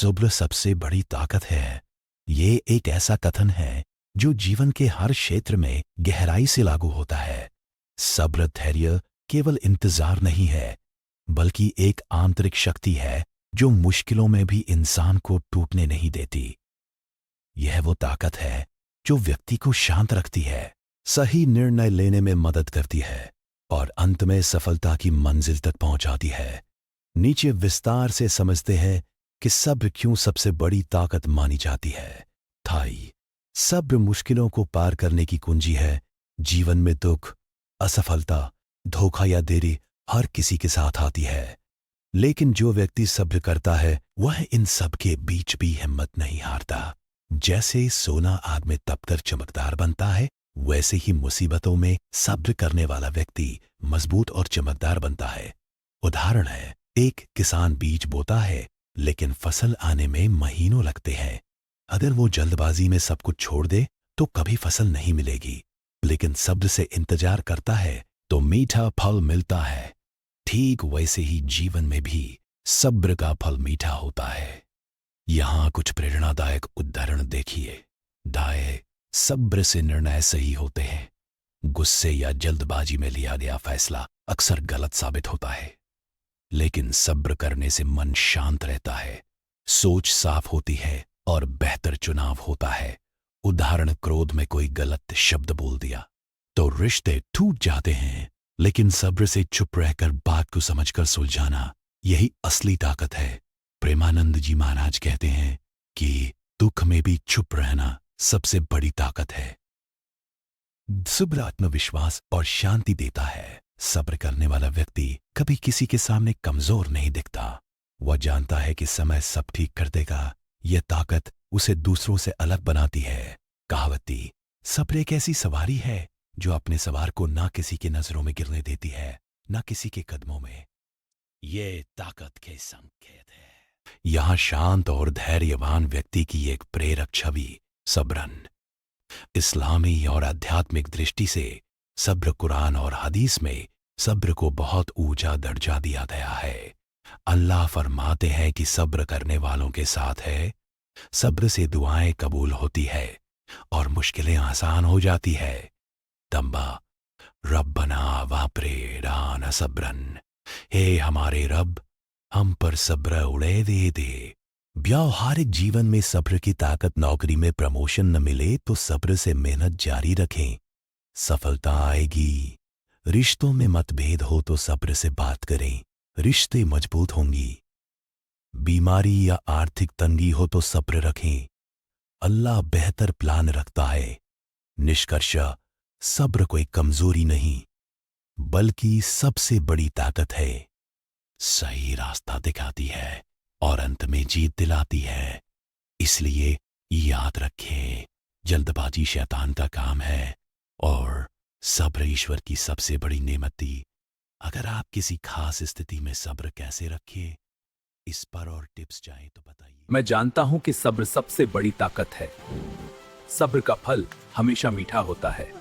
सब्र सबसे बड़ी ताकत है। ये एक ऐसा कथन है जो जीवन के हर क्षेत्र में गहराई से लागू होता है। सब्र धैर्य केवल इंतजार नहीं है, बल्कि एक आंतरिक शक्ति है जो मुश्किलों में भी इंसान को टूटने नहीं देती। यह वो ताकत है जो व्यक्ति को शांत रखती है, सही निर्णय लेने में मदद करती है और अंत में सफलता की मंजिल तक पहुंचाती है। नीचे विस्तार से समझते हैं कि सब्र क्यों सबसे बड़ी ताकत मानी जाती है। थाई सब्र मुश्किलों को पार करने की कुंजी है। जीवन में दुख, असफलता, धोखा या देरी हर किसी के साथ आती है, लेकिन जो व्यक्ति सब्र करता है वह इन सब के बीच भी हिम्मत नहीं हारता। जैसे सोना आग में तपकर चमकदार बनता है, वैसे ही मुसीबतों में सब्र करने वाला व्यक्ति मजबूत और चमकदार बनता है। उदाहरण है, एक किसान बीज बोता है लेकिन फसल आने में महीनों लगते हैं। अगर वो जल्दबाजी में सब कुछ छोड़ दे तो कभी फसल नहीं मिलेगी, लेकिन सब्र से इंतजार करता है तो मीठा फल मिलता है। ठीक वैसे ही जीवन में भी सब्र का फल मीठा होता है। यहां कुछ प्रेरणादायक उदाहरण देखिए। दाएं, सब्र से निर्णय सही होते हैं। गुस्से या जल्दबाजी में लिया गया फैसला अक्सर गलत साबित होता है, लेकिन सब्र करने से मन शांत रहता है, सोच साफ होती है और बेहतर चुनाव होता है। उदाहरण, क्रोध में कोई गलत शब्द बोल दिया तो रिश्ते टूट जाते हैं, लेकिन सब्र से चुप रहकर बात को समझकर सुलझाना, यही असली ताकत है। प्रेमानंद जी महाराज कहते हैं कि दुख में भी चुप रहना सबसे बड़ी ताकत है। सब्र आत्मविश्वास और शांति देता है। सब्र करने वाला व्यक्ति कभी किसी के सामने कमजोर नहीं दिखता। वह जानता है कि समय सब ठीक कर देगा। यह ताकत उसे दूसरों से अलग बनाती है। कहावती, सब्र एक ऐसी सवारी है जो अपने सवार को ना किसी की नजरों में गिरने देती है, ना किसी के कदमों में। ये ताकत के संकेत है। यहां शांत और धैर्यवान व्यक्ति की एक प्रेरक छवि सब्रन। इस्लामी और आध्यात्मिक दृष्टि से सब्र कुरान और हदीस में सब्र को बहुत ऊंचा दर्जा दिया गया है। अल्लाह फरमाते हैं कि सब्र करने वालों के साथ है। सब्र से दुआएं कबूल होती है और मुश्किलें आसान हो जाती है। तंबा, रब्बना वापरेरान सब्रन, हे हमारे रब, हम पर सब्र उड़े दे। व्यावहारिक जीवन में सब्र की ताकत। नौकरी में प्रमोशन न मिले तो सब्र से मेहनत जारी रखें, सफलता आएगी। रिश्तों में मतभेद हो तो सब्र से बात करें, रिश्ते मजबूत होंगी। बीमारी या आर्थिक तंगी हो तो सब्र रखें, अल्लाह बेहतर प्लान रखता है। निष्कर्ष, सब्र कोई कमजोरी नहीं, बल्कि सबसे बड़ी ताकत है। सही रास्ता दिखाती है और अंत में जीत दिलाती है। इसलिए याद रखें, जल्दबाजी शैतान का काम है और सब्र ईश्वर की सबसे बड़ी नेमती। अगर आप किसी खास स्थिति में सब्र कैसे रखें, इस पर और टिप्स चाहें तो बताइए। मैं जानता हूं कि सब्र सबसे बड़ी ताकत है। सब्र का फल हमेशा मीठा होता है।